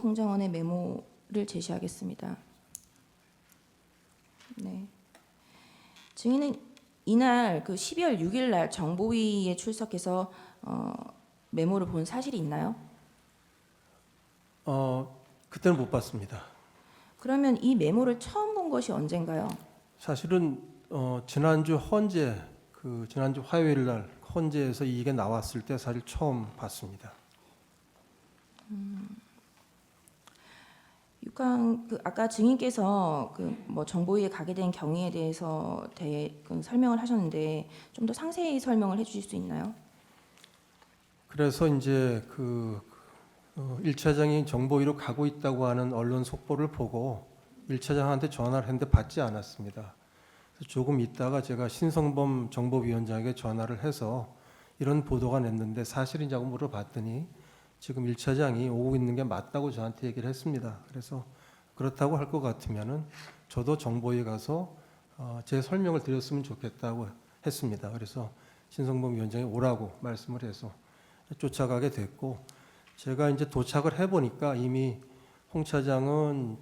홍장원의 메모를 제시하겠습니다. 네. 증인은 이날 그 12월 6일 날 정보위에 출석해서 메모를 본 사실이 있나요? 그때는 못 봤습니다. 그러면 이 메모를 처음 본 것이 언젠가요? 사실은 지난주 헌재 지난주 화요일 날 헌재에서 이게 나왔을 때 사실 처음 봤습니다. 육강 아까 증인께서 뭐 정보위에 가게 된 경위에 대해서 설명을 하셨는데 좀 더 상세히 설명을 해주실 수 있나요? 그래서 이제 1차장이 정보위로 가고 있다고 하는 언론 속보를 보고 1차장한테 전화를 했는데 받지 않았습니다. 그래서 조금 있다가 제가 신성범 정보위원장에게 전화를 해서 이런 보도가 냈는데 사실이냐고 물어봤더니 지금 1차장이 오고 있는 게 맞다고 저한테 얘기를 했습니다. 그래서 그렇다고 할 것 같으면은 저도 정보위에 가서 제 설명을 드렸으면 좋겠다고 했습니다. 그래서 신성범 위원장이 오라고 말씀을 해서 쫓아가게 됐고, 제가 이제 도착을 해보니까 이미 홍 차장은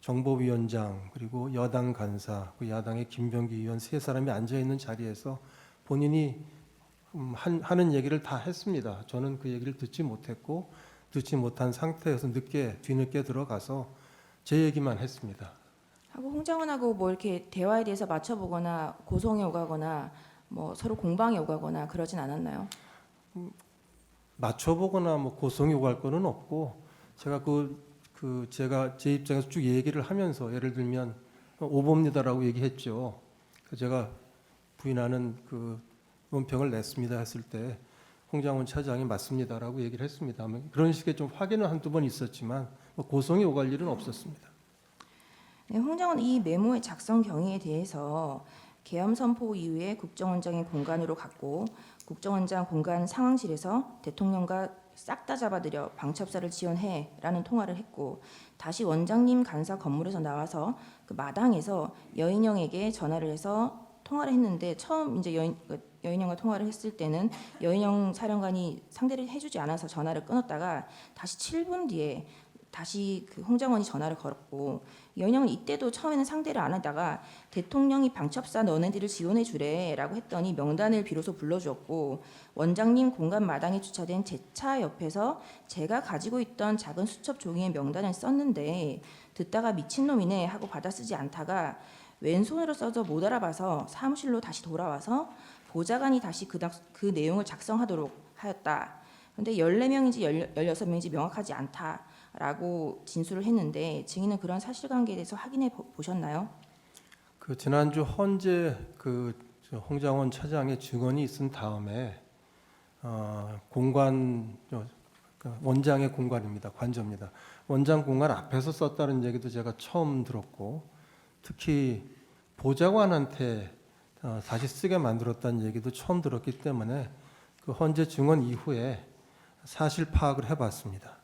정보위원장 그리고 여당 간사, 그 야당의 김병기 의원 세 사람이 앉아 있는 자리에서 본인이 하는 얘기를 다 했습니다. 저는 그 얘기를 듣지 못했고 듣지 못한 상태에서 뒤늦게 들어가서 제 얘기만 했습니다. 하고 홍장원하고 뭐 이렇게 대화에 대해서 맞춰보거나 고성에 오가거나 뭐 서로 공방에 오가거나 그러진 않았나요? 맞춰보거나 뭐 고성이 오갈 거는 없고, 제가 제가 제 입장에서 쭉 얘기를 하면서 예를 들면 오보입니다라고 얘기했죠. 제가 부인하는 논평을 냈습니다 했을 때 홍장원 차장이 맞습니다라고 얘기를 했습니다. 그런 식의 좀 확인은 한두 번 있었지만 고성이 오갈 일은 없었습니다. 네, 홍장원 이 메모의 작성 경위에 대해서 계엄 선포 이후에 국정원장의 공간으로 갔고 국정원장 공간 상황실에서 대통령과 싹 다 잡아들여 방첩사를 지원해라는 통화를 했고, 다시 원장님 간사 건물에서 나와서 그 마당에서 여인영에게 전화를 해서 통화를 했는데, 처음 이제 여인영과 통화를 했을 때는 여인영 사령관이 상대를 해주지 않아서 전화를 끊었다가 다시 7분 뒤에 다시 홍장원이 전화를 걸었고, 여인영은 이때도 처음에는 상대를 안 하다가 대통령이 방첩사 너네들을 지원해 주래라고 했더니 명단을 비로소 불러주었고, 원장님 공간 마당에 주차된 제 차 옆에서 제가 가지고 있던 작은 수첩 종이에 명단을 썼는데 듣다가 미친놈이네 하고 받아 쓰지 않다가 왼손으로 써서 못 알아봐서 사무실로 다시 돌아와서 보좌관이 다시 그 내용을 작성하도록 하였다. 그런데 14명인지 16명인지 명확하지 않다라고 진술을 했는데, 증인은 그런 사실관계에 대해서 확인해 보셨나요? 지난주 헌재 홍장원 차장의 증언이 있은 다음에 원장의 공간입니다. 관저입니다. 원장 공간 앞에서 썼다는 얘기도 제가 처음 들었고, 특히 보좌관한테 다시 쓰게 만들었다는 얘기도 처음 들었기 때문에 그 헌재 증언 이후에 사실 파악을 해봤습니다.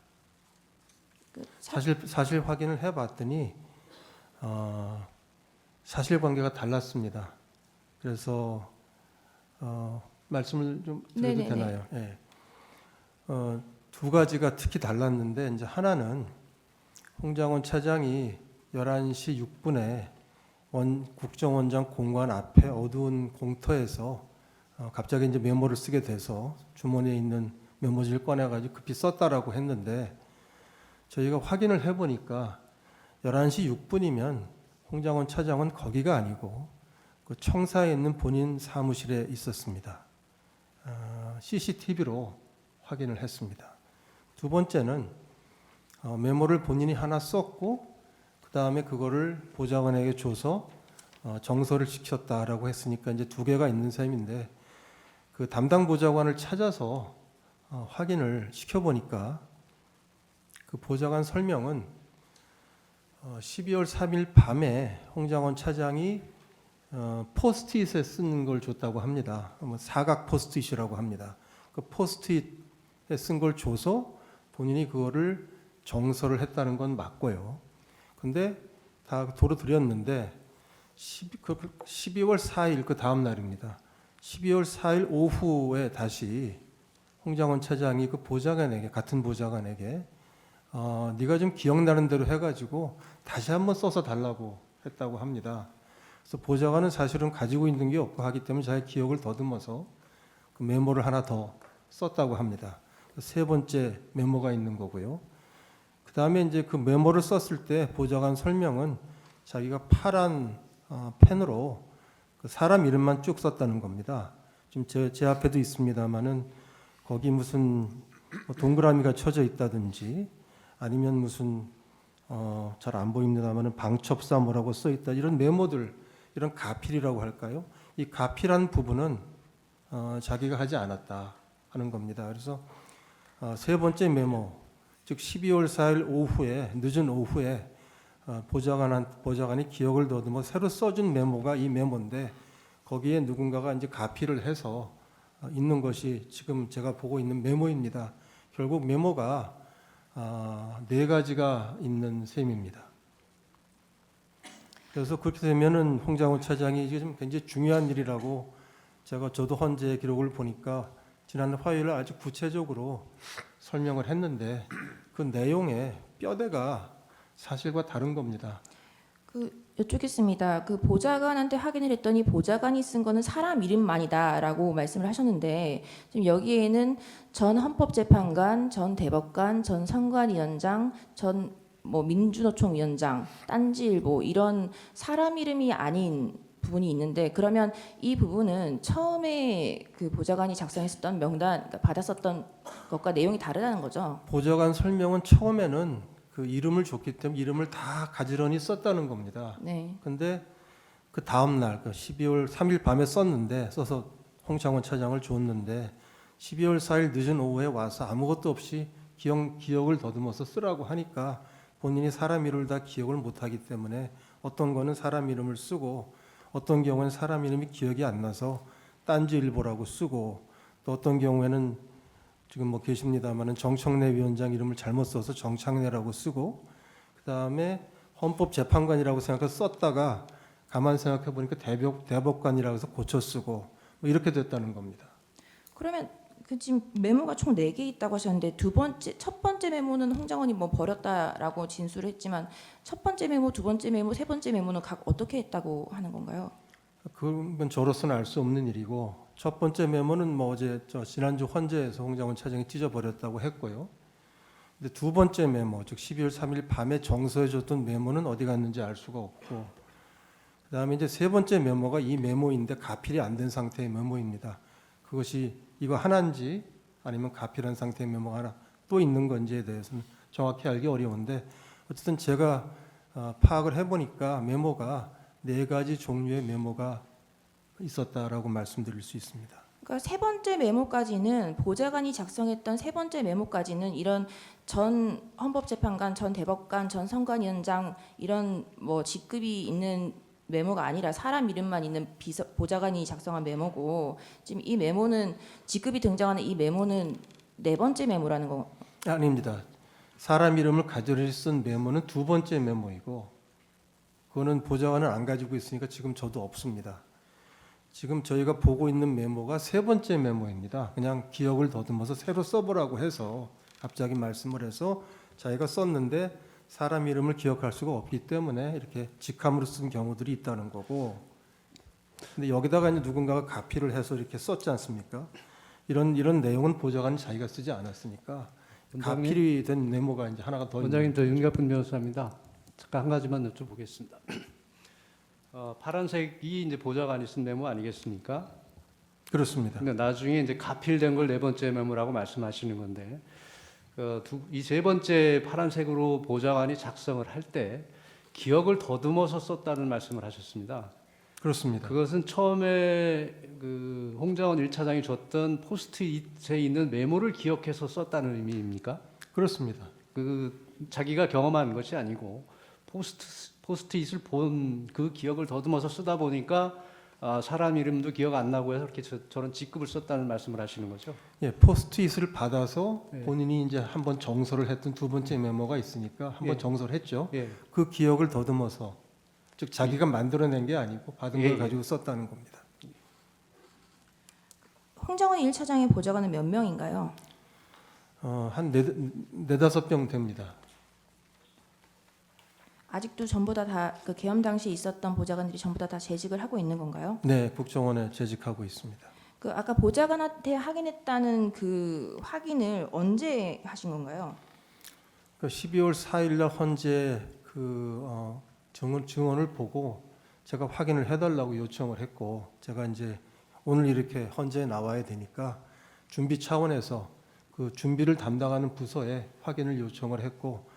사실 확인을 해봤더니 사실관계가 달랐습니다. 그래서 말씀을 좀 드려도 네네네. 되나요? 네. 두 가지가 특히 달랐는데, 이제 하나는 홍장원 차장이 11시 6분에 국정원장 공관 앞에 어두운 공터에서 갑자기 이제 메모를 쓰게 돼서 주머니에 있는 메모지를 꺼내가지고 급히 썼다라고 했는데, 저희가 확인을 해보니까 11시 6분이면 홍장원 차장은 거기가 아니고 그 청사에 있는 본인 사무실에 있었습니다. CCTV로 확인을 했습니다. 두 번째는 메모를 본인이 하나 썼고 그 다음에 그거를 보좌관에게 줘서 정서를 시켰다라고 했으니까 이제 두 개가 있는 셈인데, 그 담당 보좌관을 찾아서 확인을 시켜보니까 그 보좌관 설명은 12월 3일 밤에 홍장원 차장이 포스트잇에 쓰는 걸 줬다고 합니다. 사각 포스트잇이라고 합니다. 그 포스트잇에 쓴 걸 줘서 본인이 그거를 정서를 했다는 건 맞고요. 근데 다 도로 드렸는데 12월 4일 그 다음 날입니다. 12월 4일 오후에 다시 홍장원 차장이 그 보좌관에게, 같은 보좌관에게 네가 좀 기억나는 대로 해가지고 다시 한번 써서 달라고 했다고 합니다. 그래서 보좌관은 사실은 가지고 있는 게 없고 하기 때문에 자기 기억을 더듬어서 그 메모를 하나 더 썼다고 합니다. 세 번째 메모가 있는 거고요. 그 다음에 이제 그 메모를 썼을 때 보좌관 설명은 자기가 파란 펜으로 그 사람 이름만 쭉 썼다는 겁니다. 지금 제 앞에도 있습니다만은 거기 무슨 뭐 동그라미가 쳐져 있다든지 아니면 무슨 잘 안 보입니다만은 방첩사 뭐라고 써 있다 이런 메모들 이런 가필이라고 할까요? 이 가필한 부분은 자기가 하지 않았다 하는 겁니다. 그래서 세 번째 메모 즉 12월 4일 오후에 늦은 오후에 보좌관이 기억을 더듬어 새로 써준 메모가 이 메모인데 거기에 누군가가 이제 가필을 해서 있는 것이 지금 제가 보고 있는 메모입니다. 결국 메모가 네 가지가 있는 셈입니다. 그래서 그렇게 되면은 홍장훈 차장이 지금 굉장히 중요한 일이라고 저도 헌재 기록을 보니까 지난 화요일에 아주 구체적으로 설명을 했는데 그 내용의 뼈대가 사실과 다른 겁니다. 여쭙겠습니다. 그 보좌관한테 확인을 했더니 보좌관이 쓴 거는 사람 이름만이다라고 말씀을 하셨는데 지금 여기에는 전 헌법재판관, 전 대법관, 전 선관위원장, 전 뭐 민주노총 위원장, 딴지일보 이런 사람 이름이 아닌 부분이 있는데 그러면 이 부분은 처음에 그 보좌관이 작성했었던 명단 그러니까 받았었던 것과 내용이 다르다는 거죠. 보좌관 설명은 처음에는 그 이름을 줬기 때문에 이름을 다 가지런히 썼다는 겁니다. 네. 근데 그 다음 날, 그 12월 3일 밤에 써서 홍장원 차장을 줬는데 12월 4일 늦은 오후에 와서 아무것도 없이 기억을 더듬어서 쓰라고 하니까 본인이 사람 이름을 다 기억을 못하기 때문에 어떤 거는 사람 이름을 쓰고 어떤 경우에는 사람 이름이 기억이 안 나서 딴지일보라고 쓰고 또 어떤 경우에는 지금 뭐 계십니다만은 정청래 위원장 이름을 잘못 써서 정창래라고 쓰고 그 다음에 헌법재판관이라고 생각해서 썼다가 가만 생각해 보니까 대법관이라고 해서 고쳐 쓰고 뭐 이렇게 됐다는 겁니다. 그러면 그 지금 메모가 총 4개 있다고 하셨는데 첫 번째 메모는 홍장원이 뭐 버렸다라고 진술을 했지만 첫 번째 메모, 두 번째 메모, 세 번째 메모는 각 어떻게 했다고 하는 건가요? 그건 저로서는 알 수 없는 일이고 첫 번째 메모는 뭐 어제 지난주 헌재에서 홍장원 차장이 찢어버렸다고 했고요. 근데 두 번째 메모, 즉 12월 3일 밤에 정서해줬던 메모는 어디 갔는지 알 수가 없고 그다음에 이제 세 번째 메모가 이 메모인데 가필이 안 된 상태의 메모입니다. 그것이 이거 하나인지 아니면 가필한 상태의 메모가 하나 또 있는 건지에 대해서는 정확히 알기 어려운데 어쨌든 제가 파악을 해보니까 메모가 4가지 종류의 메모가 있었다라고 말씀드릴 수 있습니다. 그러니까 세 번째 메모까지는 보좌관이 작성했던 세 번째 메모까지는 이런 전 헌법재판관, 전 대법관, 전 선관위원장 이런 뭐 직급이 있는 메모가 아니라 사람 이름만 있는 보좌관이 작성한 메모고 지금 이 메모는 직급이 등장하는 이 메모는 네 번째 메모라는 거. 아닙니다. 사람 이름을 가지런히 쓴 메모는 두 번째 메모이고 그거는 보좌관은 안 가지고 있으니까 지금 저도 없습니다. 지금 저희가 보고 있는 메모가 세 번째 메모입니다. 그냥 기억을 더듬어서 새로 써보라고 해서 갑자기 말씀을 해서 자기가 썼는데 사람 이름을 기억할 수가 없기 때문에 이렇게 직함으로 쓴 경우들이 있다는 거고 근데 여기다가 이제 누군가가 가필을 해서 이렇게 썼지 않습니까? 이런 내용은 보좌관이 자기가 쓰지 않았으니까 가필이 된 메모가 이제 하나가 더 원장님, 저 윤갑훈 변호사입니다. 잠깐 한 가지만 여쭤보겠습니다. 파란색이 이제 보좌관이 쓴 메모 아니겠습니까? 그렇습니다. 근데 나중에 이제 가필된 걸 네 번째 메모라고 말씀하시는 건데 이 세 번째 파란색으로 보좌관이 작성을 할 때 기억을 더듬어서 썼다는 말씀을 하셨습니다. 그렇습니다. 그것은 처음에 그 홍장원 1차장이 줬던 포스트잇에 있는 메모를 기억해서 썼다는 의미입니까? 그렇습니다. 그 자기가 경험한 것이 아니고 포스트잇을 본 그 기억을 더듬어서 쓰다 보니까 사람 이름도 기억 안 나고 해서 이렇게 저런 직급을 썼다는 말씀을 하시는 거죠? 예, 포스트잇을 받아서 예. 본인이 이제 한번 정서를 했던 두 번째 메모가 있으니까 한번 예. 정서를 했죠. 예. 그 기억을 더듬어서 즉 자기가 만들어낸 게 아니고 받은 예, 걸 예. 가지고 썼다는 겁니다. 홍장원 1차장의 보좌관은 몇 명인가요? 한 네다섯 명 됩니다. 아직도 전부 다그 계엄 당시에 있었던 보좌관들이 전부 다 재직을 하고 있는 건가요? 네, 국정원에 재직하고 있습니다. 그 아까 보좌관한테 확인했다는 그 확인을 언제 하신 건가요? 그 12월 4일 날 헌재 증언을 보고 제가 확인을 해달라고 요청을 했고, 제가 이제 오늘 이렇게 헌재에 나와야 되니까 준비 차원에서 그 준비를 담당하는 부서에 확인을 요청을 했고,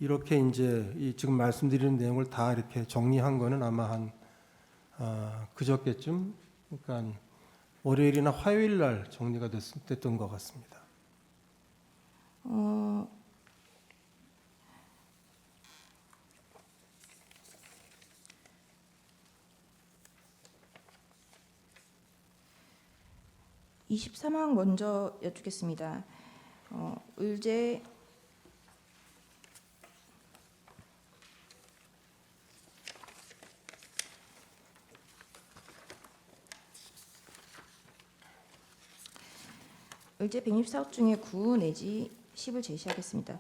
이렇게 이제 이 지금 말씀드리는 내용을 다 이렇게 정리한 거는 아마 한 그저께쯤, 그러니까 월요일이나 화요일 날 정리가 됐던 것 같습니다. 23항 먼저 여쭙겠습니다. 의제 의제 164호 중에 9 내지 10을 제시하겠습니다.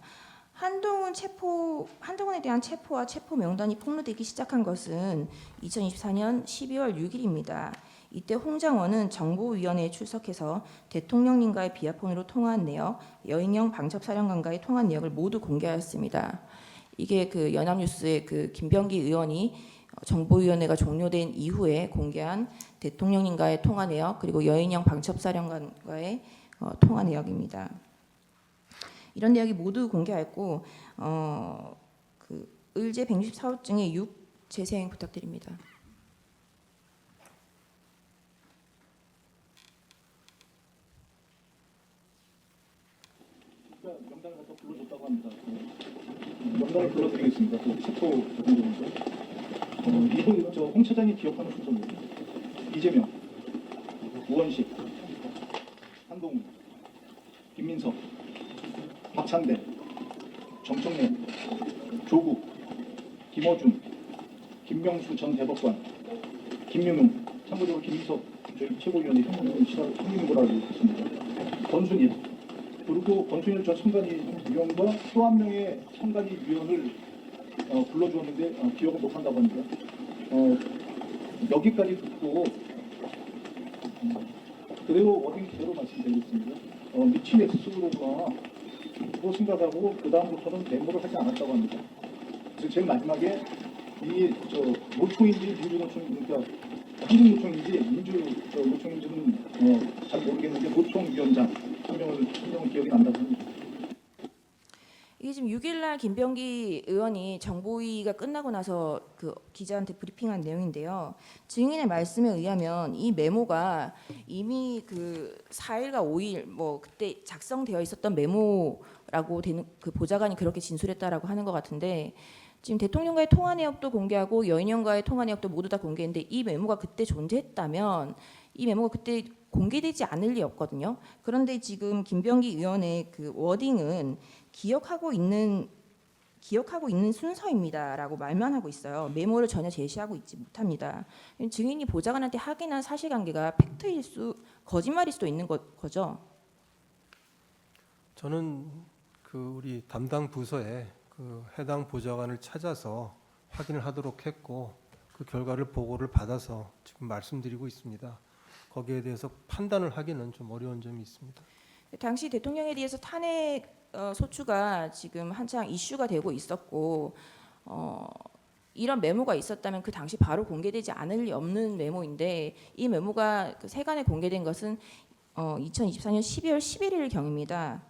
한동훈에 대한 체포와 체포 명단이 폭로되기 시작한 것은 2024년 12월 6일입니다. 이때 홍장원은 정보위원회에 출석해서 대통령님과의 비아폰으로 통화한 내역, 여인영 방첩사령관과의 통화 내역을 모두 공개하였습니다. 이게 그 연합뉴스의 그 김병기 의원이 정보위원회가 종료된 이후에 공개한 대통령님과의 통화 내역, 그리고 여인영 방첩사령관과의 통화 내역입니다. 이런 내역이 모두 공개하였고, 그 의제 164호 중에 6 재생 부탁드립니다. 명단을 갖다 불러줬다고 합니다. 명단을 불러드리겠습니다. 그 체포 대통령인데 이분 홍 차장이 기억하는 순서입니다. 이재명, 우원식, 한동훈, 김민석, 박찬대, 정청래, 조국, 김어준, 김명수 전 대법관, 김윤웅, 참고적으로 김민석 저희 최고위원이 형님인 걸로 알고 있습니다. 권순일, 그리고 권순일 전 선관위위원과 또 한 명의 선관위위원을 불러주었는데 기억을 못한다고 합니다. 여기까지 듣고 그대로 워딩 그대로 말씀드리겠습니다. 미친 X로구나 그거 생각하고 그 다음부터는 메모를 하지 않았다고 합니다. 그래서 제일 마지막에 이 노총인지 민주노총, 그러니까 한국노총인지 민주노총인지는 잘 모르겠는데 노총위원장 한 명은 기억이 난다고 합니다. 이게 지금 6일날 김병기 의원이 정보위가 끝나고 나서 그 기자한테 브리핑한 내용인데요. 증인의 말씀에 의하면 이 메모가 이미 그 4일과 5일 뭐 그때 작성되어 있었던 메모라고 되는, 그 보좌관이 그렇게 진술했다라고 하는 것 같은데, 지금 대통령과의 통화 내역도 공개하고 여인영과의 통화 내역도 모두 다 공개했는데 이 메모가 그때 존재했다면 이 메모가 그때 공개되지 않을 리 없거든요. 그런데 지금 김병기 의원의 그 워딩은 기억하고 있는 순서입니다라고 말만 하고 있어요. 메모를 전혀 제시하고 있지 못합니다. 증인이 보좌관한테 확인한 사실관계가 팩트일 거짓말일 수도 있는 거죠. 저는 그 우리 담당 부서에 그 해당 보좌관을 찾아서 확인을 하도록 했고, 그 결과를 보고를 받아서 지금 말씀드리고 있습니다. 거기에 대해서 판단을 하기는 좀 어려운 점이 있습니다. 당시 대통령에 대해서 탄핵 소추가 지금 한창 이슈가 되고 있었고, 이런 메모가 있었다면 그 당시 바로 공개되지 않을 리 없는 메모인데, 이 메모가 그 세간에 공개된 것은 2024년 12월 11일 경입니다.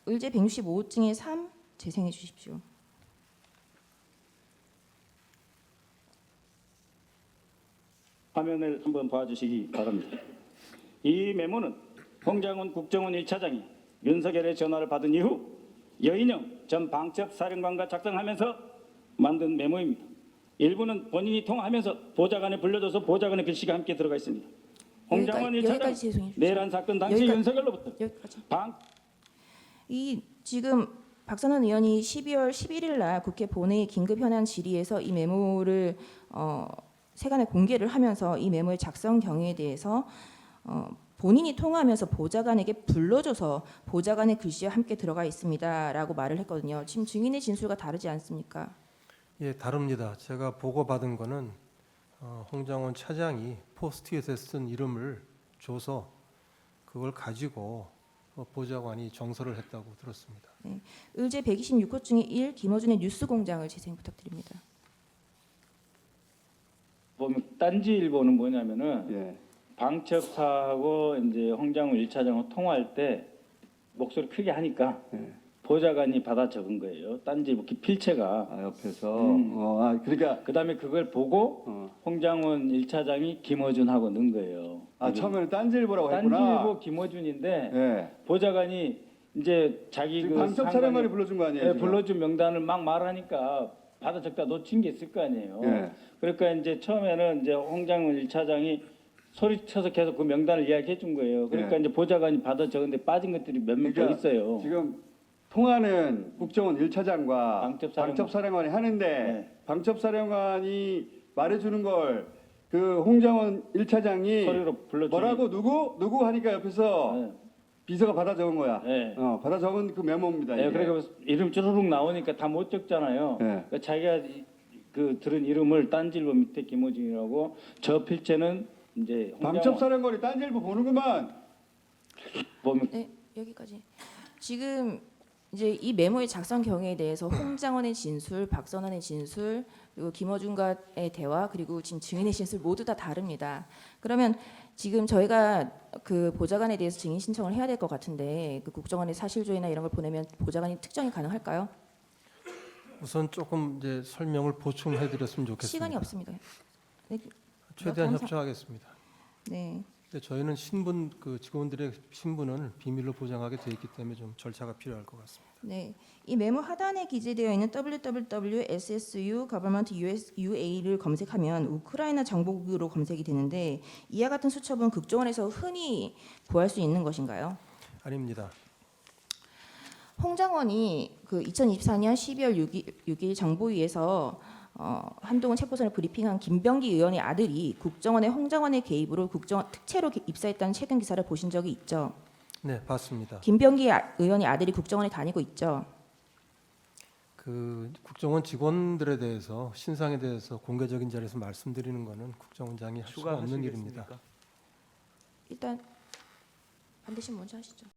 의제 165호 중에 3 재생해 주십시오. 화면을 한번 봐주시기 바랍니다. 이 메모는 홍장훈 국정원 1차장이 윤석열의 전화를 받은 이후 여인영 전 방첩사령관과 작성하면서 만든 메모입니다. 일부는 본인이 통화하면서 보좌관에 불려줘서 보좌관의 글씨가 함께 들어가 있습니다. 홍장훈 1차장 내란 사건 당시 윤석열로부터 이 지금 박선원 의원이 12월 11일 날 국회 본회의 긴급 현안 질의에서 이 메모를 세간에 공개를 하면서 이 메모의 작성 경위에 대해서 본인이 통화하면서 보좌관에게 불러줘서 보좌관의 글씨와 함께 들어가 있습니다라고 말을 했거든요. 지금 증인의 진술과 다르지 않습니까? 예, 다릅니다. 제가 보고받은 거는 홍장원 차장이 포스트잇에 쓴 이름을 줘서 그걸 가지고 보좌관이 정서를 했다고 들었습니다. 의제 126호 중에 1 김어준의 뉴스공장을 재생 부탁드립니다. 보면 딴지일보는 뭐냐면은 예. 방첩사하고 이제 홍장훈 1차장하고 통화할 때 목소리 크게 하니까 예. 보좌관이 받아 적은 거예요. 딴지일보 필체가. 아, 옆에서 그러니까 그다음에 그걸 보고 홍장훈 1차장이 김어준하고 넣은 거예요. 처음에는 딴지일보라고 했구나. 딴지일보 김어준인데 예. 보좌관이 이제 자기 지금 그 방첩 사령관이 불러준 거 아니에요? 네, 지금? 불러준 명단을 막 말하니까 받아 적다 놓친 게 있을 거 아니에요. 예. 그러니까 이제 처음에는 이제 홍장훈 1차장이 소리쳐서 계속 그 명단을 이야기해 준 거예요. 그러니까 예. 이제 보좌관이 받아 적은데 빠진 것들이 몇 명 더 그러니까 있어요. 지금 통화는 국정원 1차장과 방첩사령관. 방첩사령관이 하는데 네. 방첩사령관이 말해주는 걸 그 홍장원 1차장이 소리로 불러주니 뭐라고 누구 하니까 옆에서 네. 비서가 받아 적은 거야. 네. 받아 적은 그 메모입니다. 네, 이게. 그러니까 이름 쭈루룩 나오니까 다 못 적잖아요. 네. 그러니까 자기가 그 들은 이름을 딴지일보 밑에 김호준이라고 저 필체는 이제 홍장원 방첩사령관이 딴지일보 보는구만. 보면 네, 여기까지. 지금 이제 이 메모의 작성 경위에 대해서 홍장원의 진술, 박선환의 진술, 그리고 김어준과의 대화, 그리고 지금 증인의 진술 모두 다 다릅니다. 그러면 지금 저희가 그 보좌관에 대해서 증인 신청을 해야 될 것 같은데 그 국정원의 사실조회나 이런 걸 보내면 보좌관이 특정이 가능할까요? 우선 조금 이제 설명을 보충해드렸으면 좋겠습니다. 시간이 없습니다. 네, 최대한 감사- 협조하겠습니다. 네. 근데 저희는 신분 그 직원들의 신분은 비밀로 보장하게 돼 있기 때문에 좀 절차가 필요할 것 같습니다. 네, 이 메모 하단에 기재되어 있는 www.ssu government USUA를 검색하면 우크라이나 정보국으로 검색이 되는데 이와 같은 수첩은 국정원에서 흔히 구할 수 있는 것인가요? 아닙니다. 홍장원이 그 2024년 12월 6일 정보위에서 한동훈 체포선을 브리핑한 김병기 의원의 아들이 국정원의 홍장원의 개입으로 국정원 특채로 입사했다는 최근 기사를 보신 적이 있죠. 네, 봤습니다. 김병기 의원의 아들이 국정원에 다니고 있죠. 그 국정원 직원들에 대해서 신상에 대해서 공개적인 자리에서 말씀드리는 것은 국정원장이 할 수가 없는 일입니다. 일단 반드시 먼저 하시죠.